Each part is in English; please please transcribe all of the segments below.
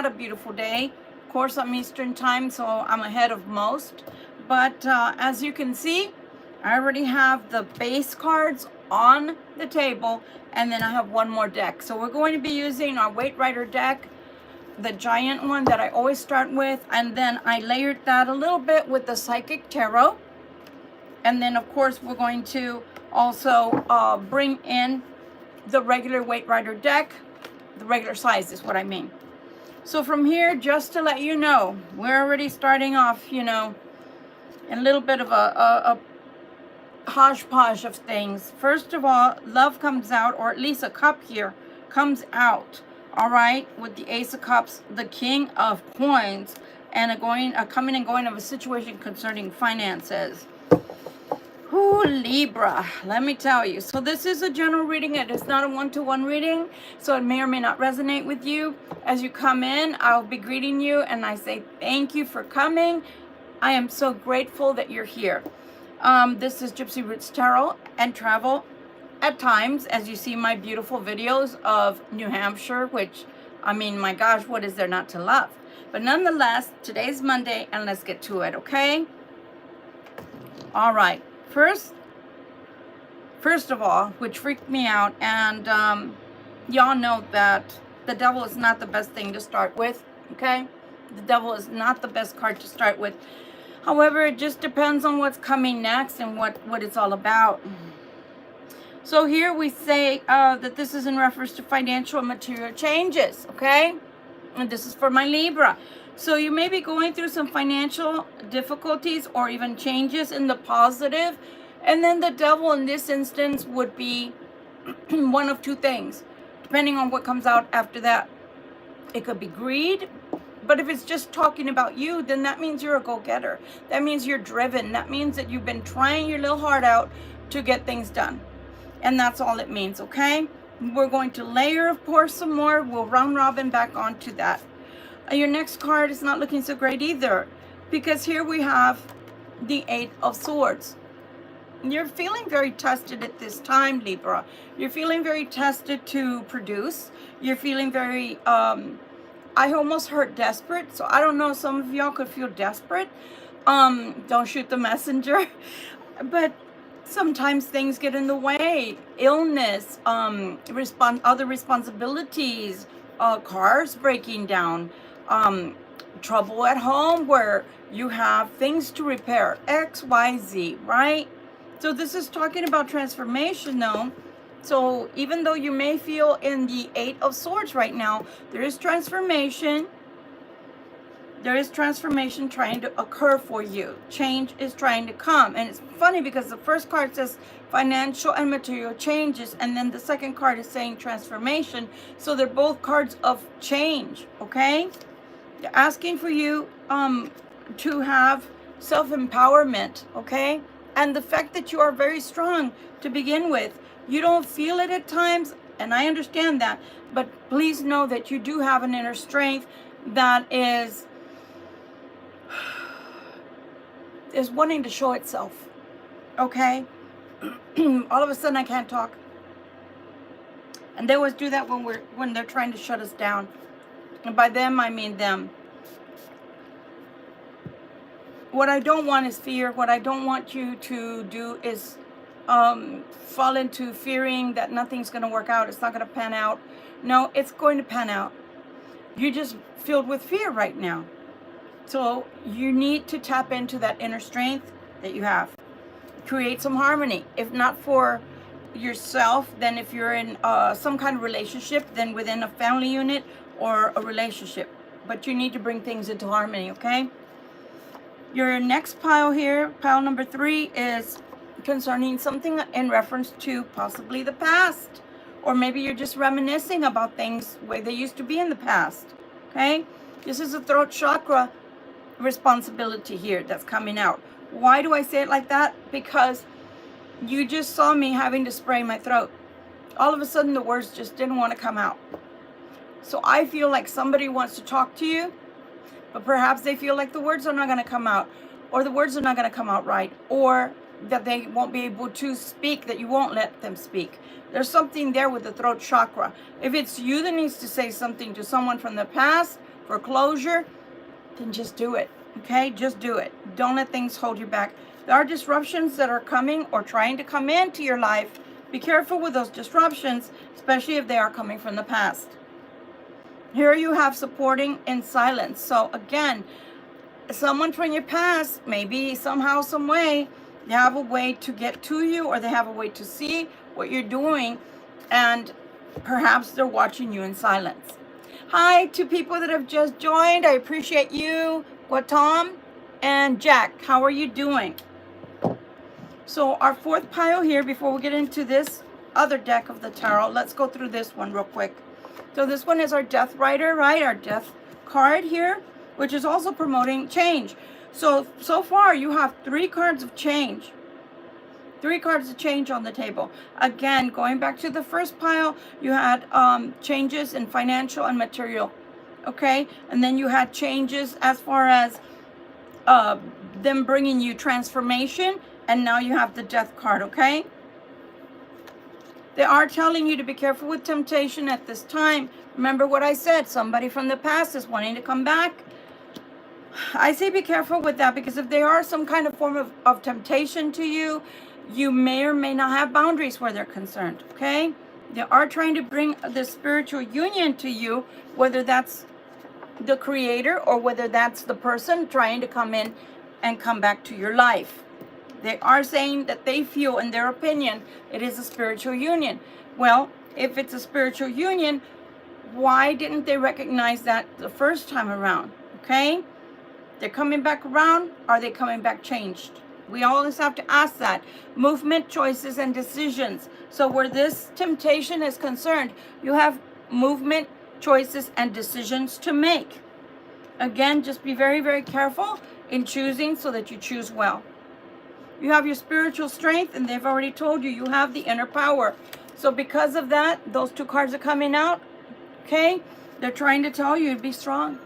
a beautiful day. Of course, I'm Eastern time, so I'm ahead of most. But as you can see, I already have the base cards on the table, and then I have one more deck. So we're going to be using our Weight Rider deck, the giant one that I always start with, and then I layered that a little bit with the Psychic Tarot. And then, of course, we're going to also bring in the regular Weight Rider deck, the regular size is what I mean. So from here, just to let you know, we're already starting off, in a little bit of a hodgepodge of things. First of all, love comes out, or at least a cup here comes out, all right, with the Ace of Cups, the King of Coins, and a coming and going of a situation concerning finances. Ooh, Libra, let me tell you. So this is a general reading. It is not a one-to-one reading, so it may or may not resonate with you. As you come in, I'll be greeting you, and I say thank you for coming. I am so grateful that you're here. This is Gypsy Roots Tarot and Travel at times, as you see my beautiful videos of New Hampshire, which, I mean, my gosh, what is there not to love? But nonetheless, today's Monday, and let's get to it, okay? All right. First of all, which freaked me out, and y'all know that the devil is not the best thing to start with, okay? The devil is not the best card to start with. However, it just depends on what's coming next and what it's all about. So here we say that this is in reference to financial and material changes, okay? And this is for my Libra. So you may be going through some financial difficulties or even changes in the positive. And then the devil in this instance would be one of two things, depending on what comes out after that. It could be greed, but if it's just talking about you, then that means you're a go-getter. That means you're driven. That means that you've been trying your little heart out to get things done. And that's all it means, okay? We're going to layer, of course, some more. We'll round robin back onto that. Your next card is not looking so great either, because here we have the Eight of Swords. You're feeling very tested at this time, Libra. You're feeling very tested to produce. You're feeling very, I almost heard desperate. So I don't know, some of y'all could feel desperate. Don't shoot the messenger. But sometimes things get in the way. Illness, other responsibilities, cars breaking down, trouble at home where you have things to repair, XYZ, right? So this is talking about transformation though. So even though you may feel in the Eight of Swords right now, there is transformation. There is transformation trying to occur for you. Change is trying to come. And it's funny because the first card says financial and material changes, and then the second card is saying transformation. So they're both cards of change, okay? They're asking for you to have self-empowerment, okay? And the fact that you are very strong to begin with. You don't feel it at times, and I understand that, but please know that you do have an inner strength that is wanting to show itself, okay? All of a sudden I can't talk. And they always do that when they're trying to shut us down. And by them, I mean them. What I don't want is fear. What I don't want you to do is fall into fearing that nothing's going to work out. It's not going to pan out. No, it's going to pan out. You're just filled with fear right now. So you need to tap into that inner strength that you have. Create some harmony. If not for yourself, then if you're in some kind of relationship, then within a family unit or a relationship. But you need to bring things into harmony, okay? Your next pile here, pile number 3, is concerning something in reference to possibly the past. Or maybe you're just reminiscing about things the way they used to be in the past, okay? This is a throat chakra responsibility here that's coming out. Why do I say it like that? Because you just saw me having to spray my throat. All of a sudden the words just didn't want to come out. So I feel like somebody wants to talk to you, but perhaps they feel like the words are not going to come out, or the words are not going to come out right, or that they won't be able to speak, that you won't let them speak. There's something there with the throat chakra. If it's you that needs to say something to someone from the past, for closure, then just do it. Okay, just do it. Don't let things hold you back. There are disruptions that are coming or trying to come into your life. Be careful with those disruptions, especially if they are coming from the past. Here you have supporting in silence. So again, someone from your past, maybe somehow, some way, they have a way to get to you, or they have a way to see what you're doing, and perhaps they're watching you in silence. Hi to people that have just joined. I appreciate you. Tom and Jack, how are you doing? So our fourth pile here, before we get into this other deck of the tarot, let's go through this one real quick. So this one is our Death Rider, right? Our Death card here, which is also promoting change. So far you have 3 cards of change. 3 cards of change on the table. Again, going back to the first pile, you had changes in financial and material. Okay? And then you had changes as far as them bringing you transformation. And now you have the Death card, okay? They are telling you to be careful with temptation at this time. Remember what I said, somebody from the past is wanting to come back. I say be careful with that, because if they are some kind of form of temptation to you, you may or may not have boundaries where they're concerned, okay? They are trying to bring the spiritual union to you, whether that's the creator or whether that's the person trying to come in and come back to your life. They are saying that they feel, in their opinion, it is a spiritual union. Well, if it's a spiritual union, why didn't they recognize that the first time around? Okay? They're coming back around. Are they coming back changed? We always have to ask that. Movement, choices, and decisions. So where this temptation is concerned, you have movement, choices, and decisions to make. Again, just be very, very careful in choosing so that you choose well. You have your spiritual strength, and they've already told you, you have the inner power. So because of that, those 2 cards are coming out, okay? They're trying to tell you to be strong.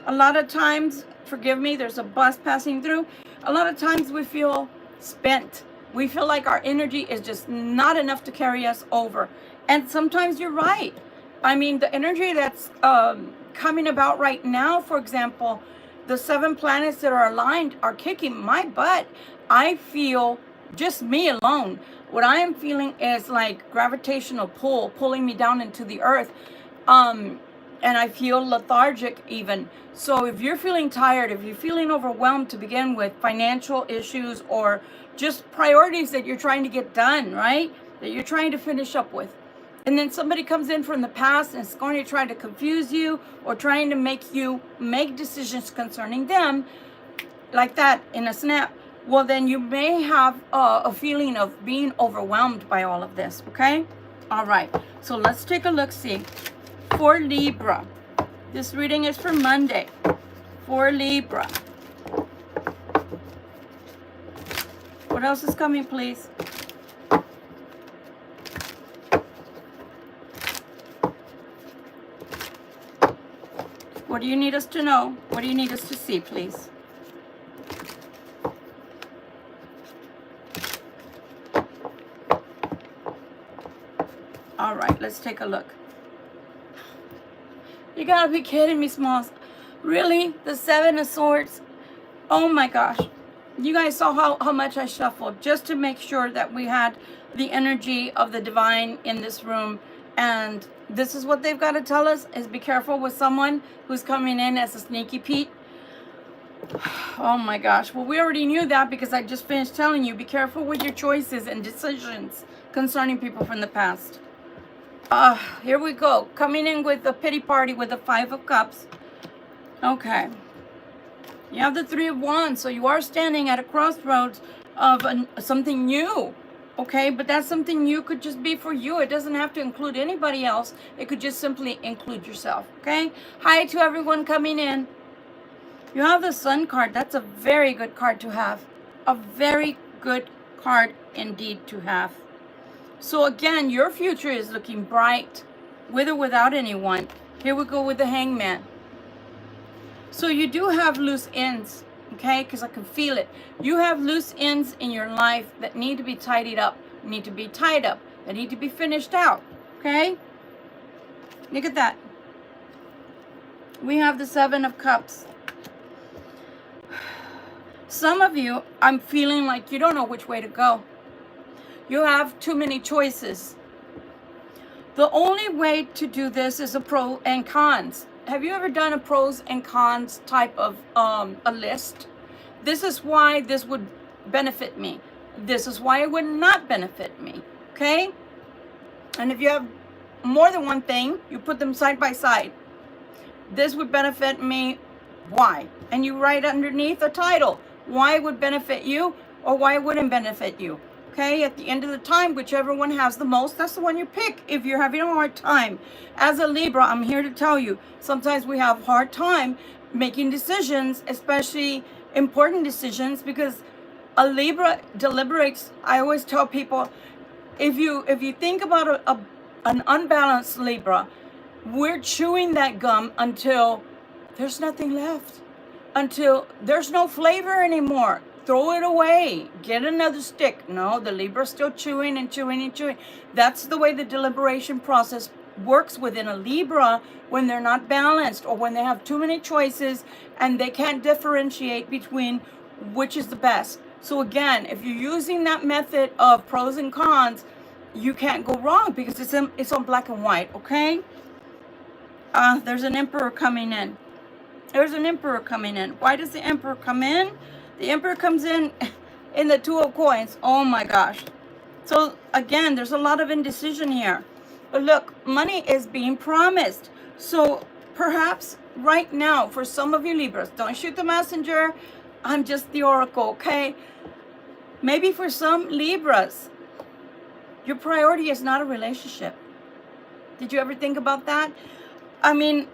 A lot of times, forgive me, there's a bus passing through. A lot of times we feel spent. We feel like our energy is just not enough to carry us over. And sometimes you're right. I mean, the energy that's coming about right now, for example, the 7 planets that are aligned are kicking my butt. I feel, just me alone, what I am feeling is like gravitational pull, pulling me down into the earth. And I feel lethargic even. So if you're feeling tired, if you're feeling overwhelmed to begin with, financial issues or just priorities that you're trying to get done, right? That you're trying to finish up with. And then somebody comes in from the past and is going to try to confuse you or trying to make you make decisions concerning them like that in a snap. Well, then you may have a feeling of being overwhelmed by all of this, okay? All right, so let's take a look, see. For Libra, this reading is for Monday. For Libra. What else is coming, please? What do you need us to know? What do you need us to see, please? All right, let's take a look. You gotta be kidding me, Smalls. Really? The 7 of Swords? Oh my gosh. You guys saw how much I shuffled just to make sure that we had the energy of the divine in this room. And this is what they've got to tell us, is be careful with someone who's coming in as a sneaky Pete. Oh my gosh. Well, we already knew that because I just finished telling you, be careful with your choices and decisions concerning people from the past. Here we go. Coming in with a pity party with the 5 of Cups. Okay. You have the 3 of Wands, so you are standing at a crossroads of something new. Okay, but that something new could just be for you. It doesn't have to include anybody else. It could just simply include yourself. Okay? Hi to everyone coming in. You have the Sun card. That's a very good card to have. A very good card indeed to have. So again, your future is looking bright, with or without anyone. Here we go with the Hangman. So you do have loose ends. Okay, because I can feel it. You have loose ends in your life that need to be tidied up, need to be tied up, that need to be finished out. Okay? Look at that. We have the Seven of Cups. Some of you, I'm feeling like you don't know which way to go. You have too many choices. The only way to do this is a pro and cons. Have you ever done a pros and cons type of a list? This is why this would benefit me. This is why it would not benefit me. Okay? And if you have more than one thing, you put them side by side. This would benefit me. Why? And you write underneath a title. Why it would benefit you or why it wouldn't benefit you. Okay, at the end of the time, whichever one has the most, that's the one you pick if you're having a hard time. As a Libra, I'm here to tell you, sometimes we have a hard time making decisions, especially important decisions, because a Libra deliberates. I always tell people, if you think about an unbalanced Libra, we're chewing that gum until there's nothing left, until there's no flavor anymore. Throw it away. Get another stick. No, the Libra's still chewing and chewing and chewing. That's the way the deliberation process works within a Libra when they're not balanced or when they have too many choices and they can't differentiate between which is the best. So again, if you're using that method of pros and cons, you can't go wrong because it's on black and white, okay? There's an Emperor coming in. There's an Emperor coming in. Why does the Emperor come in? The Emperor comes in the Two of Coins. Oh my gosh. So again, there's a lot of indecision here. But look, money is being promised. So perhaps right now, for some of you Libras, don't shoot the messenger. I'm just the oracle, okay? Maybe for some Libras, your priority is not a relationship. Did you ever think about that? I mean,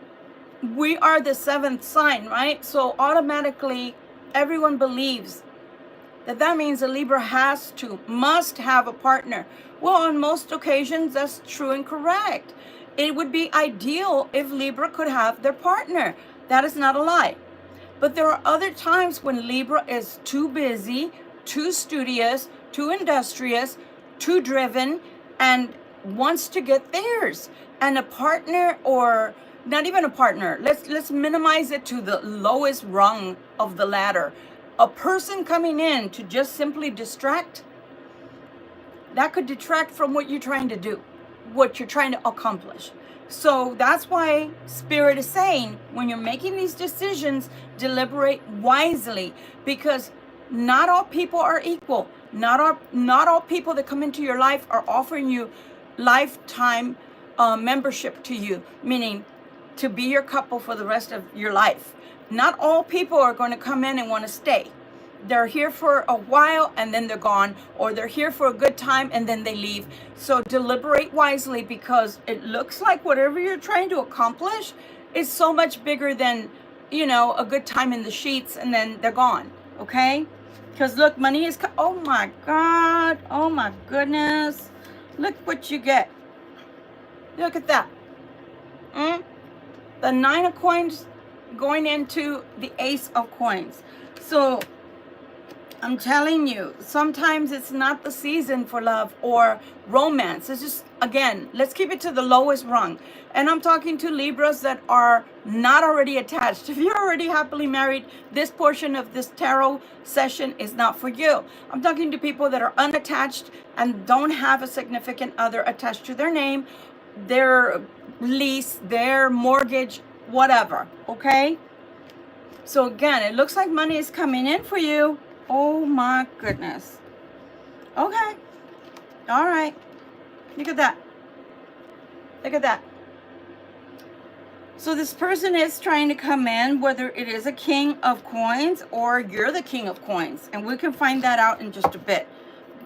we are the seventh sign, right? So automatically, everyone believes that means a Libra must have a partner. Well, on most occasions, that's true and correct. It would be ideal if Libra could have their partner. That is not a lie. But there are other times when Libra is too busy, too studious, too industrious, too driven, and wants to get theirs. And a partner, or not even a partner, let's minimize it to the lowest rung of the ladder. A person coming in to just simply distract, that could detract from what you're trying to do, what you're trying to accomplish. So that's why Spirit is saying, when you're making these decisions, deliberate wisely, because not all people are equal. Not all people that come into your life are offering you lifetime membership to you, meaning to be your couple for the rest of your life. Not all people are going to come in and want to stay. They're here for a while and then they're gone, or they're here for a good time and then they leave. So deliberate wisely, because it looks like whatever you're trying to accomplish is so much bigger than, a good time in the sheets and then they're gone, okay? Because look, money is, oh my God, oh my goodness. Look what you get. Look at that. The Nine of Coins going into the Ace of Coins. So I'm telling you, sometimes it's not the season for love or romance. It's just, again, let's keep it to the lowest rung. And I'm talking to Libras that are not already attached. If you're already happily married, this portion of this tarot session is not for you. I'm talking to people that are unattached and don't have a significant other attached to their name, their lease, their mortgage, whatever, okay? So again, it looks like money is coming in for you. Oh my goodness. Okay. All right. Look at that. Look at that. So this person is trying to come in, whether it is a King of Coins or you're the King of Coins. And we can find that out in just a bit.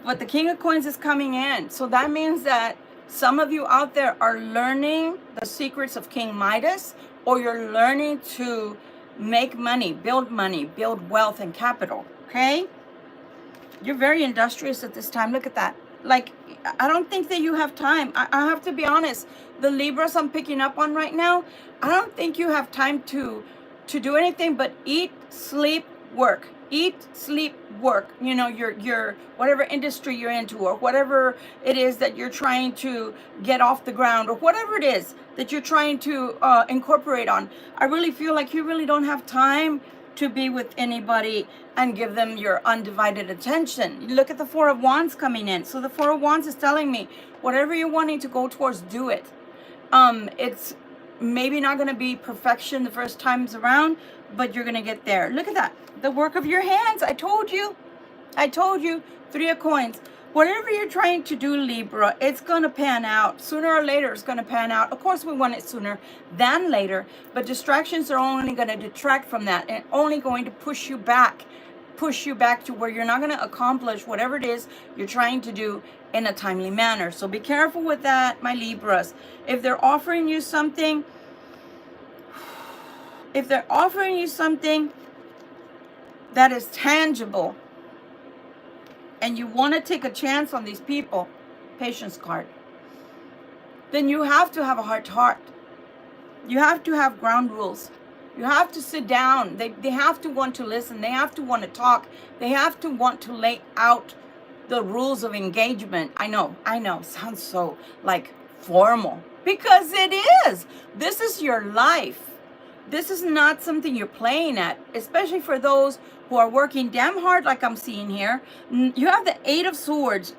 But the King of Coins is coming in. So that means that some of you out there are learning the secrets of King Midas, or you're learning to make money, build wealth and capital, okay? You're very industrious at this time. Look at that. Like, I don't think that you have time. I have to be honest. The Libras I'm picking up on right now, I don't think you have time to do anything but eat, sleep, work. Eat, sleep, work. You know, your whatever industry you're into, or whatever it is that you're trying to get off the ground, or whatever it is that you're trying to incorporate on. I really feel like you really don't have time to be with anybody and give them your undivided attention. Look at the Four of Wands coming in. So the Four of Wands is telling me, whatever you're wanting to go towards, do it. It's maybe not going to be perfection the first times around, but you're going to get there. Look at that. The work of your hands. I told you. Three of Coins. Whatever you're trying to do, Libra, it's going to pan out. Sooner or later, it's going to pan out. Of course, we want it sooner than later, but distractions are only going to detract from that and only going to push you back to where you're not going to accomplish whatever it is you're trying to do in a timely manner. So be careful with that, my Libras. If they're offering you something, that is tangible, and you want to take a chance on these people, Patience card, then you have to have a heart to heart. You have to have ground rules. You have to sit down. They have to want to listen. They have to want to talk. They have to want to lay out the rules of engagement. I know, sounds so like formal, because it is. This is your life. This is not something you're playing at, especially for those who are working damn hard, like I'm seeing here. You have the Eight of Swords.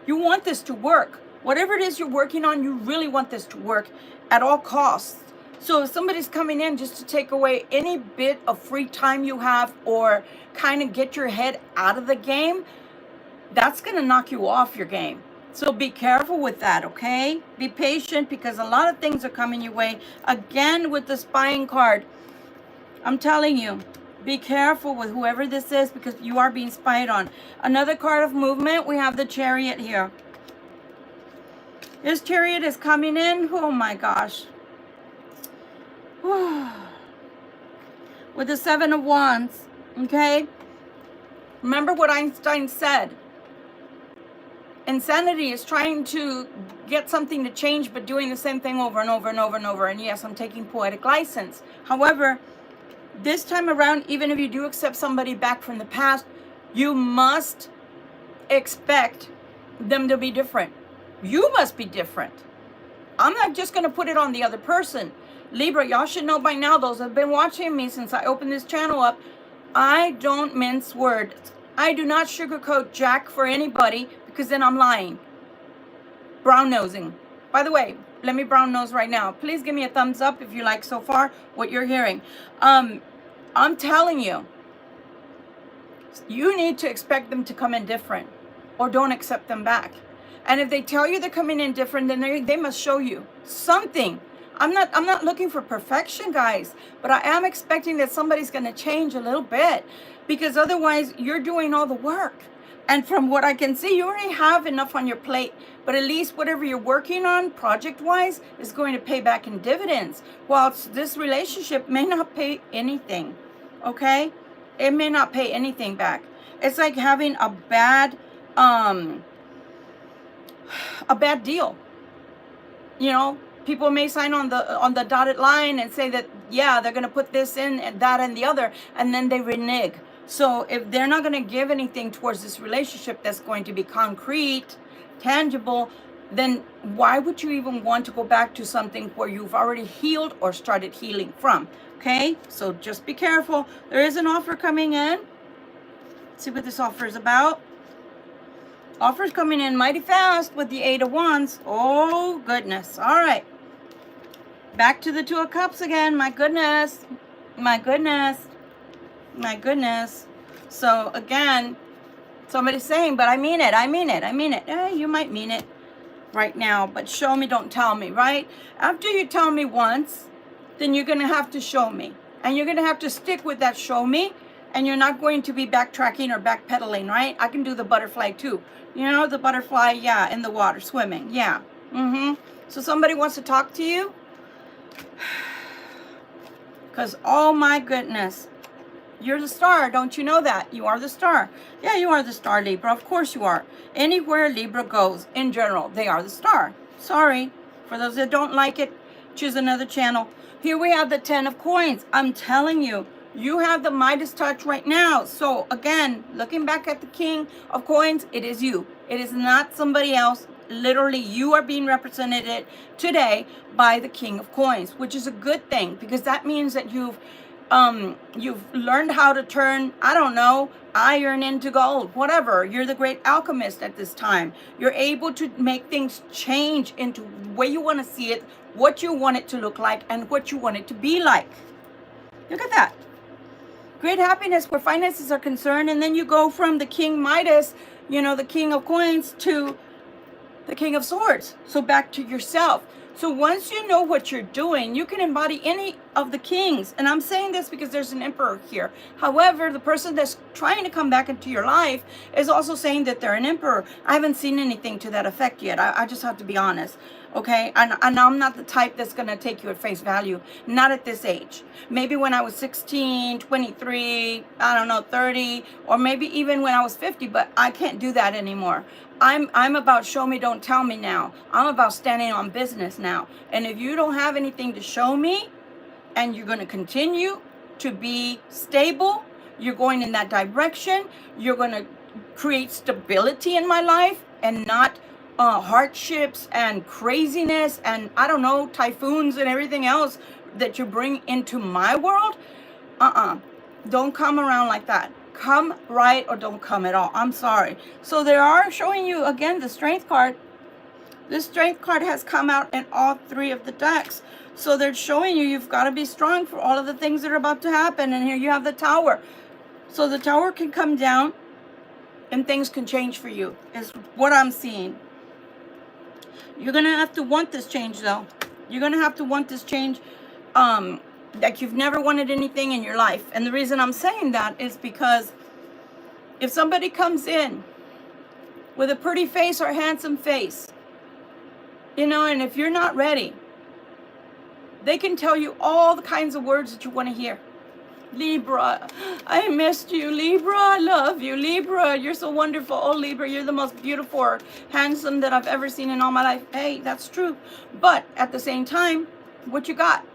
You want this to work. Whatever it is you're working on, you really want this to work at all costs. So if somebody's coming in just to take away any bit of free time you have, or kind of get your head out of the game, that's going to knock you off your game. So be careful with that, okay? Be patient, because a lot of things are coming your way. Again, with the Spying card, I'm telling you, be careful with whoever this is, because you are being spied on. Another card of movement, we have the Chariot here. This Chariot is coming in. Oh my gosh. With the Seven of Wands, okay? Remember what Einstein said. Insanity is trying to get something to change, but doing the same thing over and over and over and over. And yes, I'm taking poetic license. However, this time around, even if you do accept somebody back from the past, you must expect them to be different. You must be different. I'm not just going to put it on the other person. Libra, y'all should know by now, those that have been watching me since I opened this channel up, I don't mince words. I do not sugarcoat jack for anybody, because then I'm lying. Brown nosing. By the way, let me brown nose right now. Please give me a thumbs up if you like so far what you're hearing. I'm telling you, you need to expect them to come in different, or don't accept them back. And if they tell you they're coming in different, then they must show you something. I'm not looking for perfection, guys, but I am expecting that somebody's going to change a little bit, because otherwise you're doing all the work. And from what I can see, you already have enough on your plate, but at least whatever you're working on project-wise is going to pay back in dividends, whilst this relationship may not pay anything, okay? It may not pay anything back. It's like having a bad deal. You know, people may sign on the dotted line and say that, yeah, they're going to put this in and that and the other, and then they renege. So if they're not going to give anything towards this relationship that's going to be concrete, tangible, then why would you even want to go back to something where you've already healed or started healing from? Okay, so just be careful. There is an offer coming in. Let's see what this offer is about. Offer's coming in mighty fast with the Eight of Wands. Oh, goodness. All right. Back to the Two of Cups again. My goodness. My goodness. My goodness. So, again, somebody's saying, but I mean it. I mean it. I mean it. You might mean it right now, but show me, don't tell me, right? After you tell me once, then you're going to have to show me. And you're going to have to stick with that show me. And you're not going to be backtracking or backpedaling, right? I can do the butterfly too. You know, the butterfly, yeah, in the water, swimming, yeah. So somebody wants to talk to you? Because, oh my goodness, you're the star. Don't you know that? You are the star. Yeah, you are the star, Libra. Of course you are. Anywhere Libra goes, in general, they are the star. Sorry. For those that don't like it, choose another channel. Here we have the Ten of Coins. I'm telling you, You have the Midas touch right now. So again, looking back at the King of Coins, it is you. It is not somebody else. Literally, you are being represented today by the King of Coins, which is a good thing, because that means that you've learned how to turn, I don't know, iron into gold, whatever. You're the great alchemist at this time. You're able to make things change into the way you want to see it, what you want it to look like, and what you want it to be like. Look at that. Great happiness where finances are concerned. And then you go from the King Midas, the King of Coins, to the King of Swords. So back to yourself. So once you know what you're doing, you can embody any of the kings. And I'm saying this because there's an emperor here. However, the person that's trying to come back into your life is also saying that they're an emperor. I haven't seen anything to that effect yet. I just have to be honest. Okay, and I'm not the type that's going to take you at face value. Not at this age. Maybe when I was 16, 23, I don't know, 30, or maybe even when I was 50, but I can't do that anymore. I'm about show me, don't tell me now. I'm about standing on business now. And if you don't have anything to show me, and you're going to continue to be stable, you're going in that direction, you're going to create stability in my life and not hardships and craziness and I don't know, typhoons and everything else that you bring into my world. Don't come around like that. Come right or don't come at all. I'm sorry. So they are showing you again the Strength card. This Strength card has come out in all three of the decks. So they're showing you've got to be strong for all of the things that are about to happen. And here you have the Tower. So the Tower can come down and things can change for you, is what I'm seeing. You're going to have to want this change, though. You're going to have to want this change like you've never wanted anything in your life. And the reason I'm saying that is because if somebody comes in with a pretty face or a handsome face, and if you're not ready, they can tell you all the kinds of words that you want to hear. Libra, I missed you. Libra, I love you. Libra, you're so wonderful. Oh, Libra, you're the most beautiful or handsome that I've ever seen in all my life. Hey, that's true. But at the same time, what you got?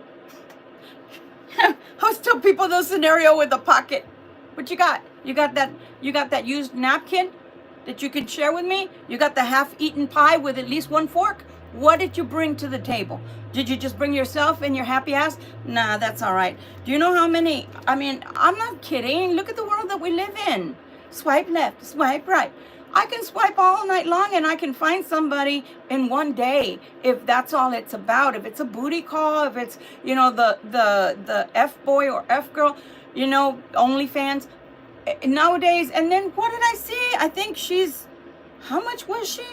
I always tell people the scenario with the pocket. What you got? You got that used napkin that you can share with me? You got the half-eaten pie with at least one fork? What did you bring to the table? Did you just bring yourself and your happy ass? Nah, that's all right. Do you know how many? I mean, I'm not kidding. Look at the world that we live in. Swipe left, swipe right. I can swipe all night long and I can find somebody in one day if that's all it's about. If it's a booty call, if it's, the F-boy or F-girl, OnlyFans nowadays. And then what did I see? I think how much was she?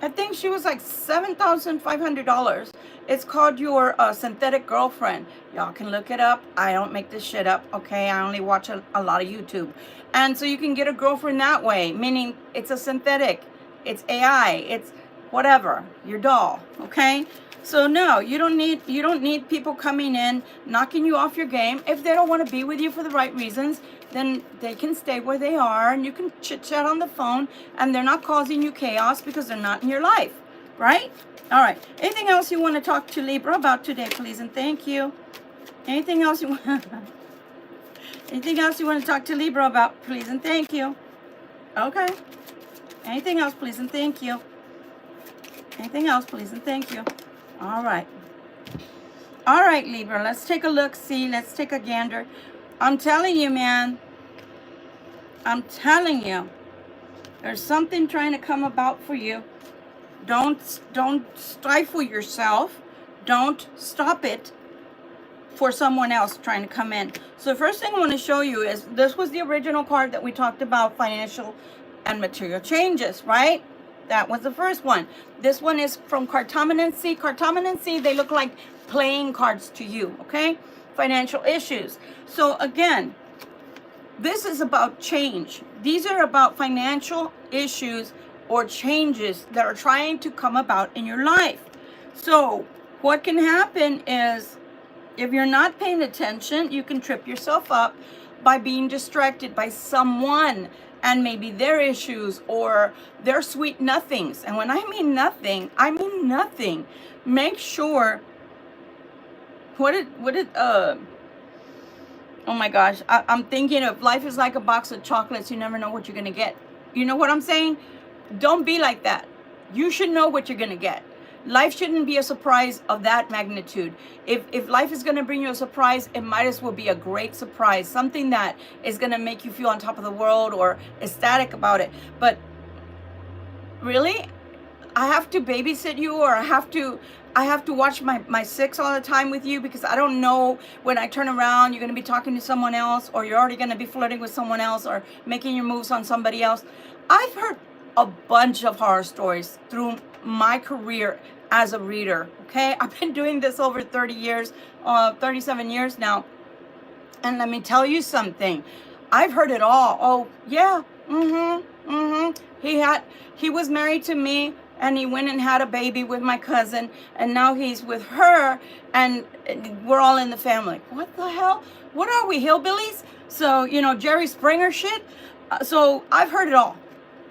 I think she was like $7,500. It's called Your Synthetic Girlfriend. Y'all can look it up. I don't make this shit up, okay? I only watch a lot of YouTube. And so you can get a girlfriend that way, meaning it's a synthetic, it's AI, it's whatever, your doll, okay? So no, you don't need people coming in, knocking you off your game. If they don't want to be with you for the right reasons, then they can stay where they are and you can chit chat on the phone and they're not causing you chaos because they're not in your life, right? All right. Anything else you want to talk to Libra about today, please and thank you? Anything else you want? Anything else you want to talk to Libra about, please and thank you? Okay. Anything else, please and thank you? Anything else, please and thank you? All right. All right, Libra, let's take a look, see, let's take a gander. I'm telling you, man. I'm telling you. There's something trying to come about for you. Don't stifle yourself. Don't stop it for someone else trying to come in. So the first thing I want to show you is this was the original card that we talked about, financial and material changes, right? That was the first one. This one is from Cartomancy. Cartomancy, they look like playing cards to you, okay? Financial issues. So again, this is about change. These are about financial issues or changes that are trying to come about in your life. So what can happen is if you're not paying attention, you can trip yourself up by being distracted by someone and maybe their issues or their sweet nothings. And when I mean nothing, I mean nothing. Make sure, what did Oh my gosh, I'm thinking of life is like a box of chocolates. You never know what you're going to get. You know what I'm saying? Don't be like that. You should know what you're going to get. Life shouldn't be a surprise of that magnitude. If life is going to bring you a surprise, it might as well be a great surprise. Something that is going to make you feel on top of the world or ecstatic about it. But really? I have to babysit you, or I have to watch my six all the time with you, because I don't know when I turn around you're going to be talking to someone else, or you're already going to be flirting with someone else, or making your moves on somebody else. I've heard a bunch of horror stories through my career as a reader. Okay, I've been doing this over 30 years, 37 years now, and let me tell you something. I've heard it all. Oh yeah, he was married to me, and he went and had a baby with my cousin, and now he's with her, and we're all in the family. What the hell? What are we, hillbillies? So, Jerry Springer shit. So I've heard it all.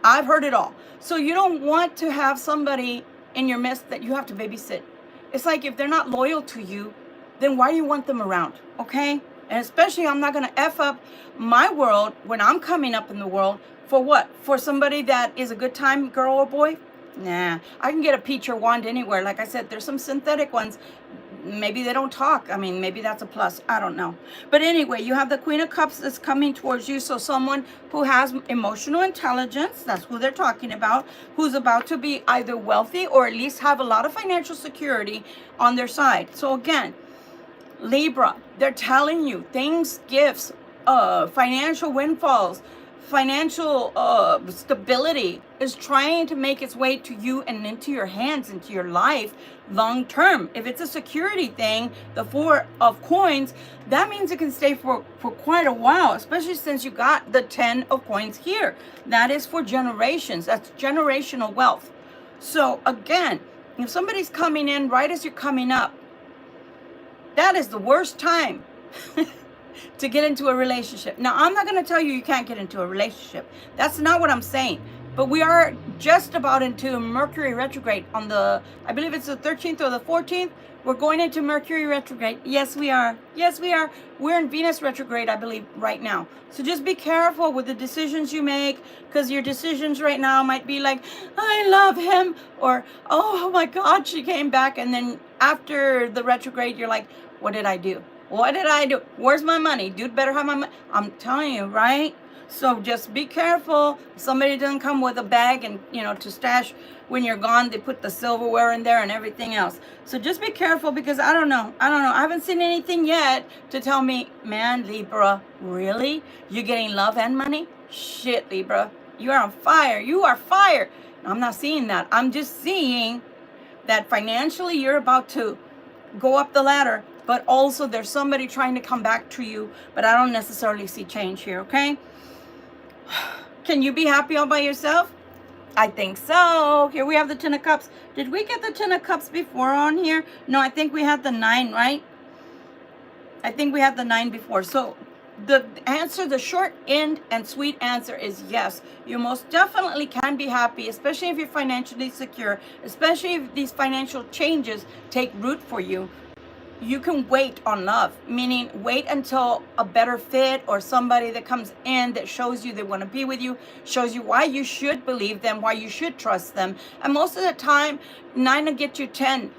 I've heard it all. So you don't want to have somebody in your midst that you have to babysit. It's like, if they're not loyal to you, then why do you want them around? Okay? And especially, I'm not going to F up my world when I'm coming up in the world. For what? For somebody that is a good time girl or boy? Nah, I can get a peach or wand anywhere. Like I said, there's some synthetic ones. Maybe they don't talk. I mean, maybe that's a plus. I don't know. But anyway, you have the Queen of Cups that's coming towards you. So someone who has emotional intelligence, that's who they're talking about, who's about to be either wealthy or at least have a lot of financial security on their side. So again, Libra, they're telling you things, gifts, financial windfalls, financial stability is trying to make its way to you and into your hands, into your life long term. If it's a security thing, the Four of Coins, that means it can stay for quite a while, especially since you got the 10 of Coins here. That is for generations. That's generational wealth. So again, if somebody's coming in right as you're coming up, that is the worst time to get into a relationship. Now, I'm not going to tell you can't get into a relationship. That's not what I'm saying. But we are just about into Mercury retrograde on I believe it's the 13th or the 14th. We're going into Mercury retrograde. Yes, we are. Yes, we are. We're in Venus retrograde, I believe, right now. So just be careful with the decisions you make, because your decisions right now might be like, I love him, or, oh my God, she came back. And then after the retrograde, you're like, what did I do? What did I do? Where's my money? Dude better have my money. I'm telling you, right? So just be careful. Somebody doesn't come with a bag and, to stash when you're gone. They put the silverware in there and everything else. So just be careful, because I don't know. I haven't seen anything yet to tell me, man, Libra, really? You're getting love and money? Shit, Libra. You are on fire. You are fire. I'm not seeing that. I'm just seeing that financially you're about to go up the ladder, but also there's somebody trying to come back to you, but I don't necessarily see change here, okay? Can you be happy all by yourself? I think so. Here we have the 10 of Cups. Did we get the 10 of Cups before on here? No, I think we had the 9, right? I think we had the 9 before. So the answer, the short end and sweet answer is yes. You most definitely can be happy, especially if you're financially secure, especially if these financial changes take root for you. You can wait on love, meaning wait until a better fit or somebody that comes in that shows you they want to be with you, shows you why you should believe them, why you should trust them. And most of the time, 9 will get you 10.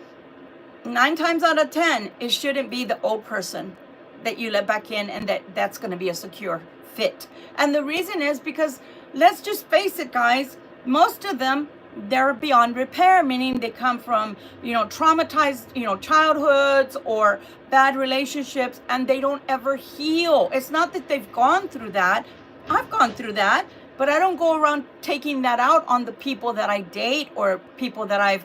9 times out of 10, it shouldn't be the old person that you let back in, and that's going to be a secure fit. And the reason is because, let's just face it, guys, most of them, they're beyond repair, meaning they come from, traumatized, childhoods or bad relationships, and they don't ever heal. It's not that they've gone through that. I've gone through that, but I don't go around taking that out on the people that I date or people that I've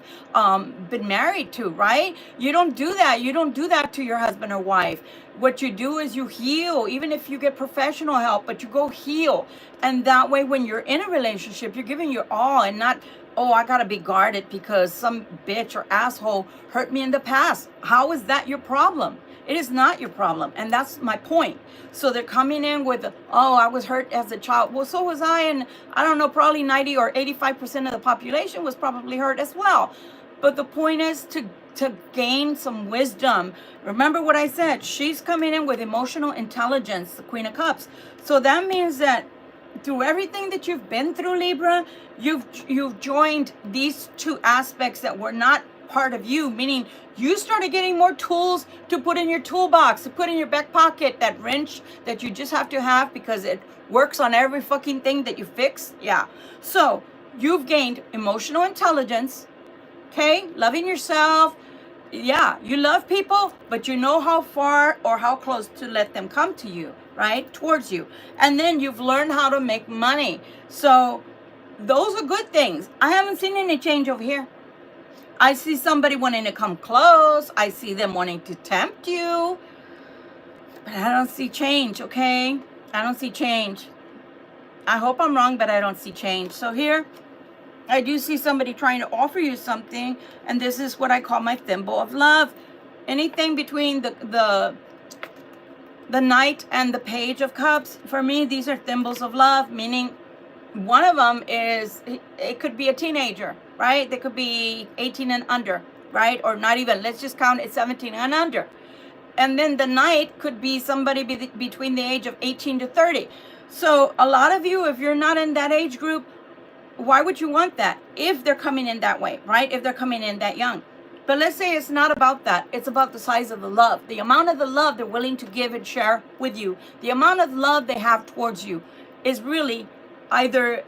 been married to, right? You don't do that. You don't do that to your husband or wife. What you do is you heal, even if you get professional help, but you go heal. And that way, when you're in a relationship, you're giving your all and not, oh, I gotta be guarded because some bitch or asshole hurt me in the past. How is that your problem? It is not your problem. And that's my point. So they're coming in with, oh, I was hurt as a child. Well, so was I. And I don't know, probably 90 or 85% of the population was probably hurt as well. But the point is to to gain some wisdom. Remember what I said, she's coming in with emotional intelligence, the Queen of Cups. So that means that through everything that you've been through, Libra, you've joined these two aspects that were not part of you, meaning you started getting more tools to put in your toolbox, to put in your back pocket, that wrench that you just have to have because it works on every fucking thing that you fix. Yeah. So you've gained emotional intelligence, okay? Loving yourself. Yeah, you love people, but you know how far or how close to let them come to you, right? Towards you. And then you've learned how to make money. So those are good things. I haven't seen any change over here. I see somebody wanting to come close. I see them wanting to tempt you. But I don't see change, okay? I don't see change. I hope I'm wrong, but I don't see change. So here, I do see somebody trying to offer you something, and this is what I call my thimble of love. Anything between the Knight and the Page of Cups, for me, these are thimbles of love, meaning one of them is, it could be a teenager, right? They could be 18 and under, right? Or not even, let's just count it 17 and under. And then the Knight could be somebody between the age of 18 to 30. So a lot of you, if you're not in that age group, why would you want that if they're coming in that way, right? If they're coming in that young. But let's say it's not about that. It's about the size of the love, the amount of the love they're willing to give and share with you. The amount of love they have towards you is really either,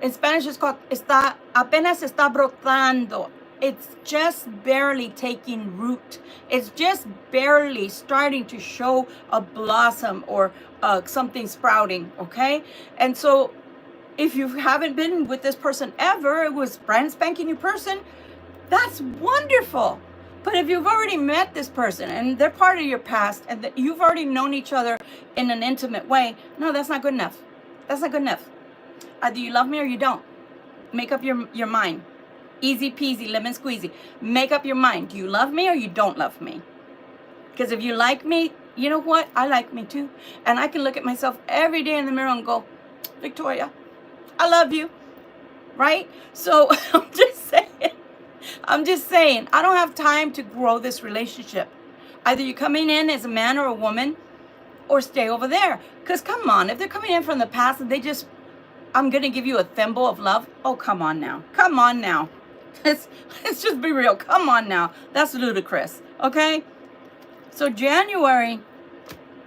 in Spanish it's called, apenas está brotando. It's just barely taking root. It's just barely starting to show a blossom or something sprouting, okay? And so if you haven't been with this person ever, it was brand spanking new person, that's wonderful. But if you've already met this person and they're part of your past and that you've already known each other in an intimate way, no, that's not good enough. That's not good enough. Either you love me or you don't. Make up your mind. Easy peasy, lemon squeezy. Make up your mind. Do you love me or you don't love me? Because if you like me, you know what? I like me too. And I can look at myself every day in the mirror and go, Victoria, I love you. Right? So I'm just saying, I don't have time to grow this relationship. Either you're coming in as a man or a woman or stay over there. Because come on, if they're coming in from the past and they just, I'm going to give you a thimble of love. Oh, come on now. Come on now. Let's just be real. Come on now. That's ludicrous. Okay? So January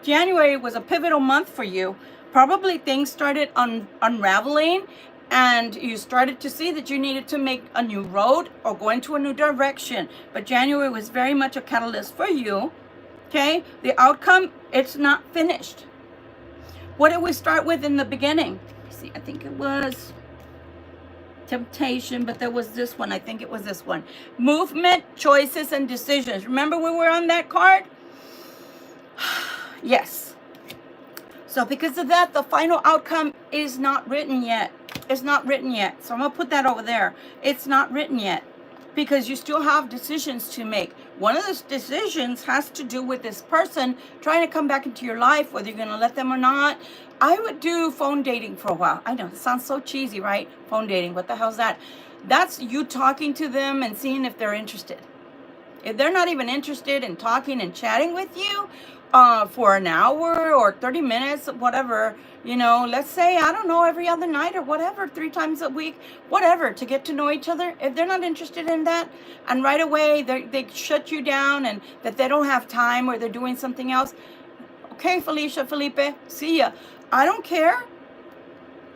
was a pivotal month for you. Probably things started unraveling and you started to see that you needed to make a new road or go into a new direction. But January was very much a catalyst for you. Okay? The outcome, it's not finished. What did we start with in the beginning? See, I think it was temptation, but there was this one. I think it was this one. Movement, choices, and decisions. Remember when we were on that card? Yes. So because of that, the final outcome is not written yet. It's not written yet. So I'm going to put that over there. It's not written yet because you still have decisions to make. One of those decisions has to do with this person trying to come back into your life, whether you're going to let them or not. I would do phone dating for a while. I know, it sounds so cheesy, right? Phone dating, what the hell's that? That's you talking to them and seeing if they're interested. If they're not even interested in talking and chatting with you for an hour or 30 minutes, whatever, you know, let's say, I don't know, every other night or whatever, 3 times a week, whatever, to get to know each other. If they're not interested in that and right away they shut you down and that they don't have time or they're doing something else, okay, Felicia, Felipe, see ya. I don't care.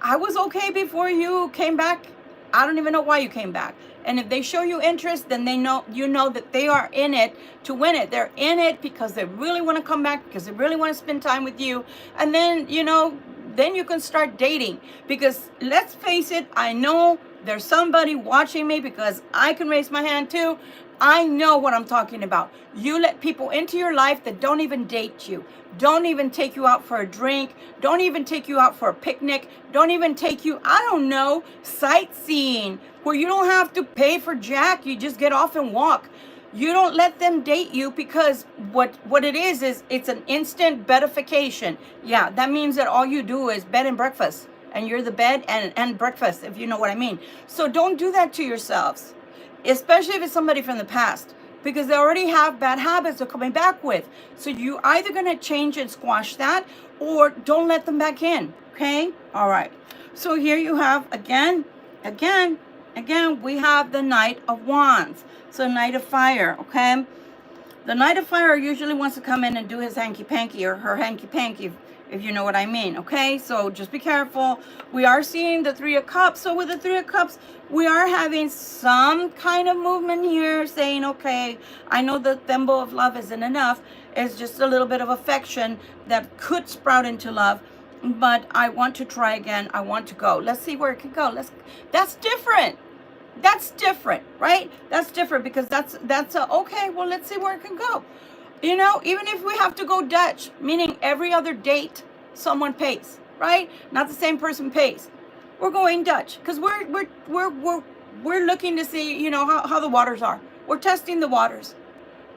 I was okay before you came back. I don't even know why you came back. And if they show you interest, then you know that they are in it to win it. They're in it because they really want to come back, because they really want to spend time with you. And then, you know, then you can start dating. Because let's face it, I know there's somebody watching me because I can raise my hand too. I know what I'm talking about. You let people into your life that don't even date you. Don't even take you out for a drink. Don't even take you out for a picnic. Don't even take you, I don't know, sightseeing, where you don't have to pay for jack. You just get off and walk. You don't let them date you because what it is it's an instant bedification. Yeah, that means that all you do is bed and breakfast. And you're the bed and breakfast, if you know what I mean. So don't do that to yourselves. especially if it's somebody from the past, because they already have bad habits they're coming back with. So you either going to change and squash that, or don't let them back in. Okay. All right. So here you have again, we have the Knight of Wands. So Knight of Fire. Okay. The Knight of Fire usually wants to come in and do his hanky-panky or her hanky-panky, if you know what I mean, okay? So just be careful. We are seeing the Three of Cups. So with the Three of Cups, we are having some kind of movement here saying, okay, I know the thimble of love isn't enough. It's just a little bit of affection that could sprout into love, but I want to try again. I want to go. Let's see where it can go. That's different. That's different, right? That's different, because that's okay, well, let's see where it can go. You know, even if we have to go Dutch, meaning every other date someone pays, right? Not the same person pays. We're going Dutch because we're looking to see, you know, how the waters are. We're testing the waters.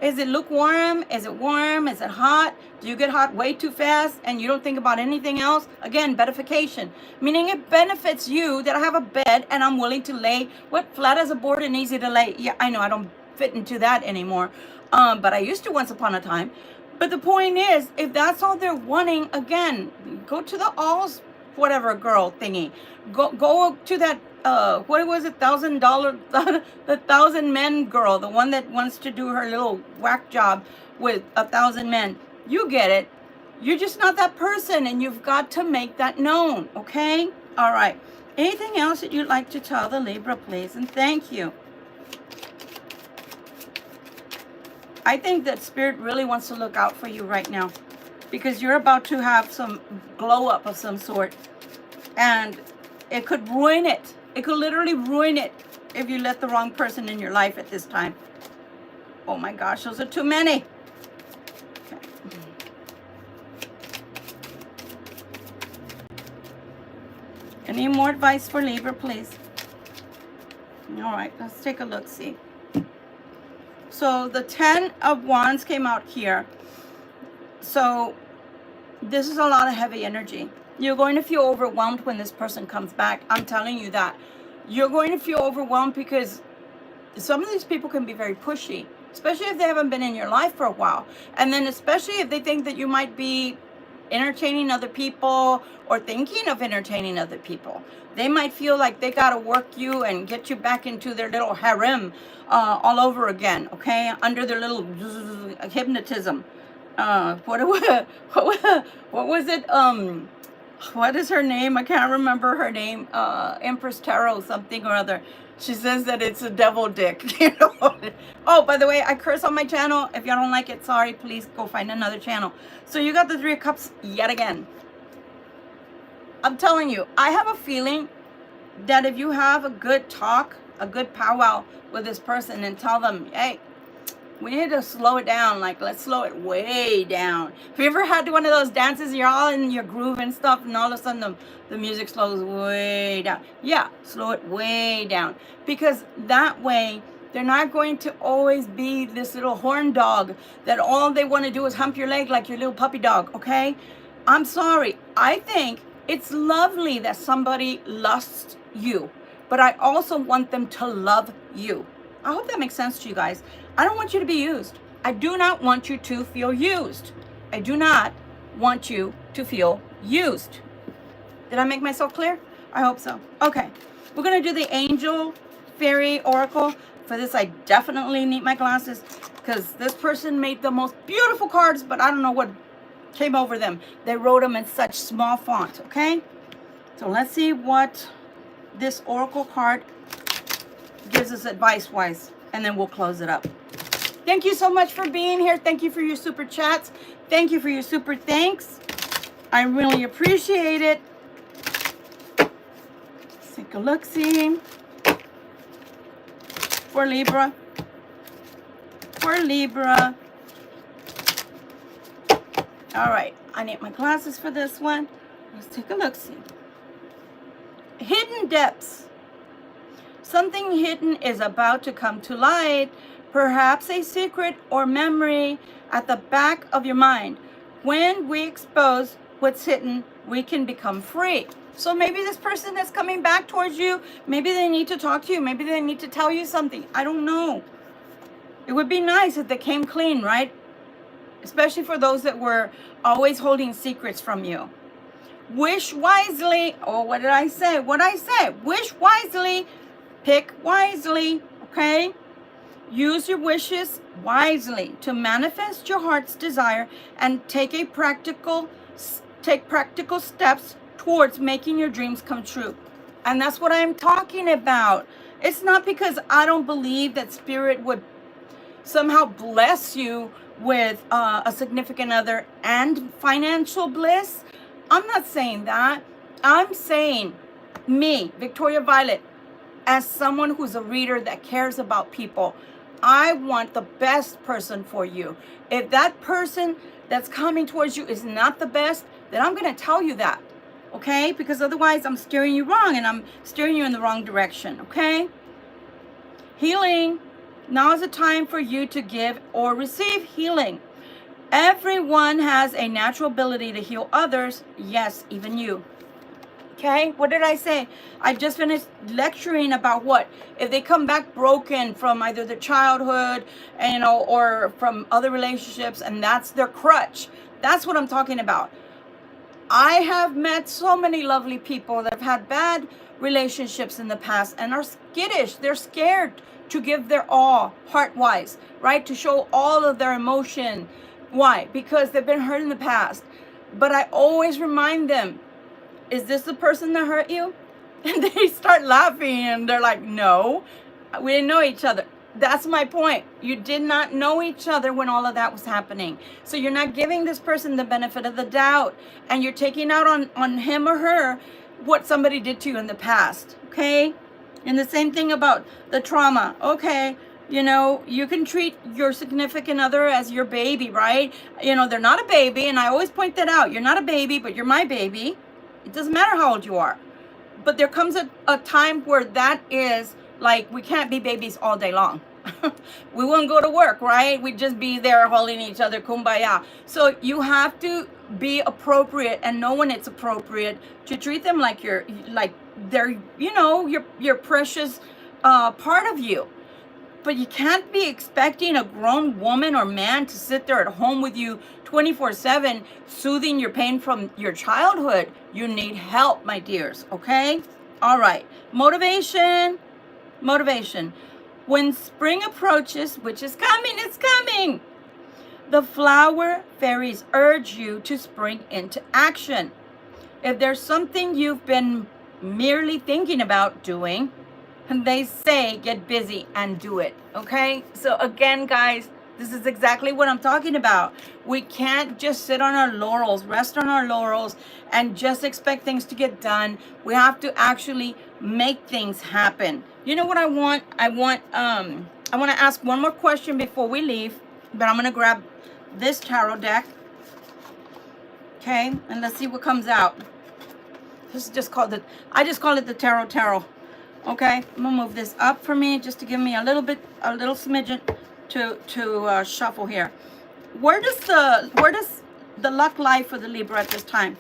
Is it lukewarm? Is it warm? Is it hot? Do you get hot way too fast and you don't think about anything else? Again, bedification, meaning it benefits you that I have a bed and I'm willing to lay flat as a board and easy to lay. Yeah, I know I don't fit into that anymore, but I used to once upon a time. But the point is, if that's all they're wanting, again, go to the alls, whatever girl thingy. Go to that. What was it? $1,000, the 1,000 men girl, the one that wants to do her little whack job with 1,000 men. You get it. You're just not that person, and you've got to make that known. Okay. All right. Anything else that you'd like to tell the Libra, please? And thank you. I think that Spirit really wants to look out for you right now, because you're about to have some glow up of some sort, and it could ruin it. It could literally ruin it if you let the wrong person in your life at this time. Oh my gosh, those are too many. Okay. Any more advice for Libra, please? All right, let's take a look, see. So the 10 of Wands came out here. So this is a lot of heavy energy. You're going to feel overwhelmed when this person comes back. I'm telling you that. You're going to feel overwhelmed because some of these people can be very pushy, especially if they haven't been in your life for a while. And then especially if they think that you might be entertaining other people or thinking of entertaining other people. They might feel like they got to work you and get you back into their little harem all over again, okay? Under their little hypnotism. What was it? What is her name? I can't remember her name. Empress Tarot something or other. She says that it's a devil dick. You know? Oh, by the way, I curse on my channel. If y'all don't like it, sorry. Please go find another channel. So you got the Three of Cups yet again. I'm telling you, I have a feeling that if you have a good talk, a good powwow with this person and tell them, hey, we need to slow it down. Like, let's slow it way down. Have you ever had one of those dances, you're all in your groove and stuff, and all of a sudden the music slows way down? Yeah, slow it way down. Because that way, they're not going to always be this little horn dog that all they want to do is hump your leg like your little puppy dog, okay? I'm sorry. I think it's lovely that somebody lusts you, but I also want them to love you. I hope that makes sense to you guys. I don't want you to be used. I do not want you to feel used. I do not want you to feel used. Did I make myself clear? I hope so. Okay. We're going to do the Angel Fairy Oracle. For this, I definitely need my glasses because this person made the most beautiful cards, but I don't know what came over them. They wrote them in such small font, okay? So let's see what this Oracle card gives us advice-wise, and then we'll close it up. Thank you so much for being here. Thank you for your super chats. Thank you for your super thanks. I really appreciate it. Let's take a look-see. For Libra. For Libra. All right. I need my glasses for this one. Let's take a look-see. Hidden depths. Something hidden is about to come to light. Perhaps a secret or memory at the back of your mind. When we expose what's hidden, we can become free. So maybe this person that's coming back towards you, maybe they need to talk to you. Maybe they need to tell you something. I don't know. It would be nice if they came clean, right? Especially for those that were always holding secrets from you. Wish wisely. Oh, what did I say? What I said. Wish wisely. Pick wisely. Okay? Use your wishes wisely to manifest your heart's desire and take practical steps towards making your dreams come true. And that's what I'm talking about. It's not because I don't believe that spirit would somehow bless you with a significant other and financial bliss. I'm not saying that. I'm saying me, Victoria Violet, as someone who's a reader that cares about people, I want the best person for you. If that person that's coming towards you is not the best, then I'm going to tell you that, okay? Because otherwise I'm steering you wrong, and I'm steering you in the wrong direction, okay? Healing. Now is the time for you to give or receive healing. Everyone has a natural ability to heal others. Yes, even you. Okay, what did I say? I just finished lecturing about what? If they come back broken from either their childhood, or from other relationships, and that's their crutch. That's what I'm talking about. I have met so many lovely people that have had bad relationships in the past and are skittish. They're scared to give their all, heart-wise, right? To show all of their emotion. Why? Because they've been hurt in the past. But I always remind them, is this the person that hurt you? And they start laughing and they're like, no, we didn't know each other. That's my point. You did not know each other when all of that was happening. So you're not giving this person the benefit of the doubt, and you're taking out on him or her what somebody did to you in the past, okay? And the same thing about the trauma. Okay, you can treat your significant other as your baby, right? They're not a baby, and I always point that out. You're not a baby, but you're my baby. It doesn't matter how old you are. But there comes a time where that is like, we can't be babies all day long. We wouldn't go to work, right? We'd just be there holding each other, kumbaya. So you have to be appropriate and know when it's appropriate to treat them like they're your precious part of you. But you can't be expecting a grown woman or man to sit there at home with you 24/7, soothing your pain from your childhood. You need help, my dears, okay? All right, motivation. When spring approaches, which is coming, it's coming, the flower fairies urge you to spring into action. If there's something you've been merely thinking about doing, and they say get busy and do it, okay? So again, guys, this is exactly what I'm talking about. We can't just sit on our laurels, rest on our laurels, and just expect things to get done. We have to actually make things happen. You know what I want? I want to ask one more question before we leave, but I'm going to grab this tarot deck, okay? And let's see what comes out. This is I just call it the tarot. Okay, I'm gonna move this up for me just to give me a little smidgen to shuffle here. Where does the luck lie for the Libra at this time?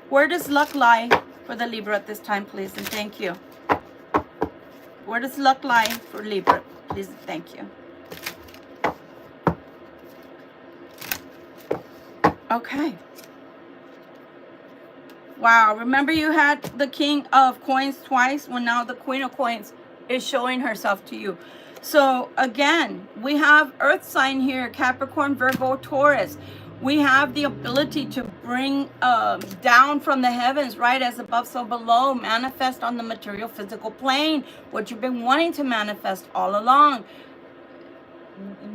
Where does luck lie for the Libra at this time, please, and thank you. Where does luck lie for Libra, please, and thank you. Okay. Wow, remember you had the King of Coins twice? Well, now the Queen of Coins is showing herself to you. So again, we have Earth sign here, Capricorn, Virgo, Taurus. We have the ability to bring down from the heavens, right? As above, so below. Manifest on the material, physical plane. What you've been wanting to manifest all along.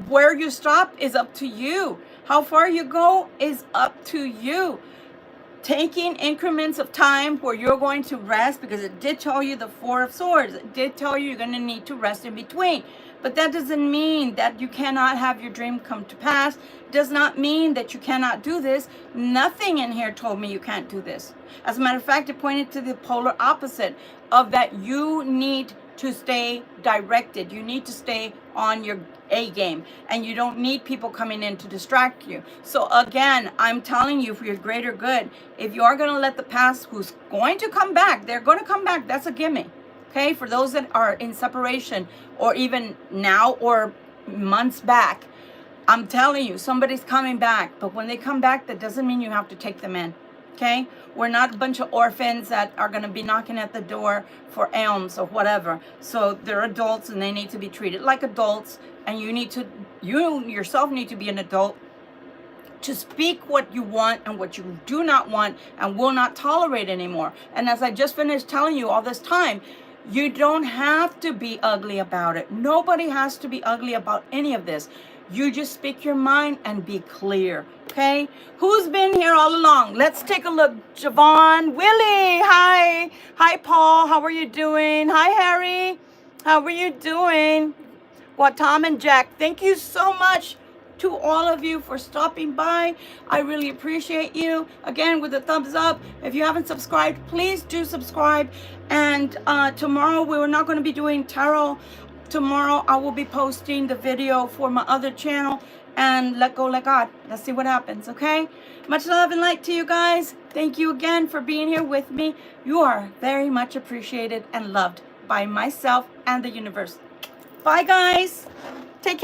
Where you stop is up to you. How far you go is up to you. Taking increments of time where you're going to rest, because it did tell you the Four of Swords. It did tell you you're going to need to rest in between. But that doesn't mean that you cannot have your dream come to pass. It does not mean that you cannot do this. Nothing in here told me you can't do this. As a matter of fact, it pointed to the polar opposite of that. You need to stay directed. You need to stay on your A game, and you don't need people coming in to distract you. So again, I'm telling you, for your greater good, if you are going to let the past, who's going to come back, they're going to come back. That's a gimme. Okay, for those that are in separation, or even now or months back, I'm telling you, somebody's coming back. But when they come back, that doesn't mean you have to take them in. Okay, we're not a bunch of orphans that are going to be knocking at the door for alms or whatever. So they're adults and they need to be treated like adults, and you yourself need to be an adult to speak what you want and what you do not want and will not tolerate anymore. And as I just finished telling you all this time, you don't have to be ugly about it. Nobody has to be ugly about any of this. You just speak your mind and be clear, okay? Who's been here all along? Let's take a look. Javon, Willie, hi. Hi, Paul, how are you doing? Hi, Harry, how are you doing? Well, Tom and Jack, thank you so much to all of you for stopping by. I really appreciate you. Again, with a thumbs up. If you haven't subscribed, please do subscribe. And tomorrow we're not going to be doing tarot. Tomorrow I will be posting the video for my other channel, and let go, let God. Let's see what happens, okay? Much love and light to you guys. Thank you again for being here with me. You are very much appreciated and loved by myself and the universe. Bye, guys. Take care.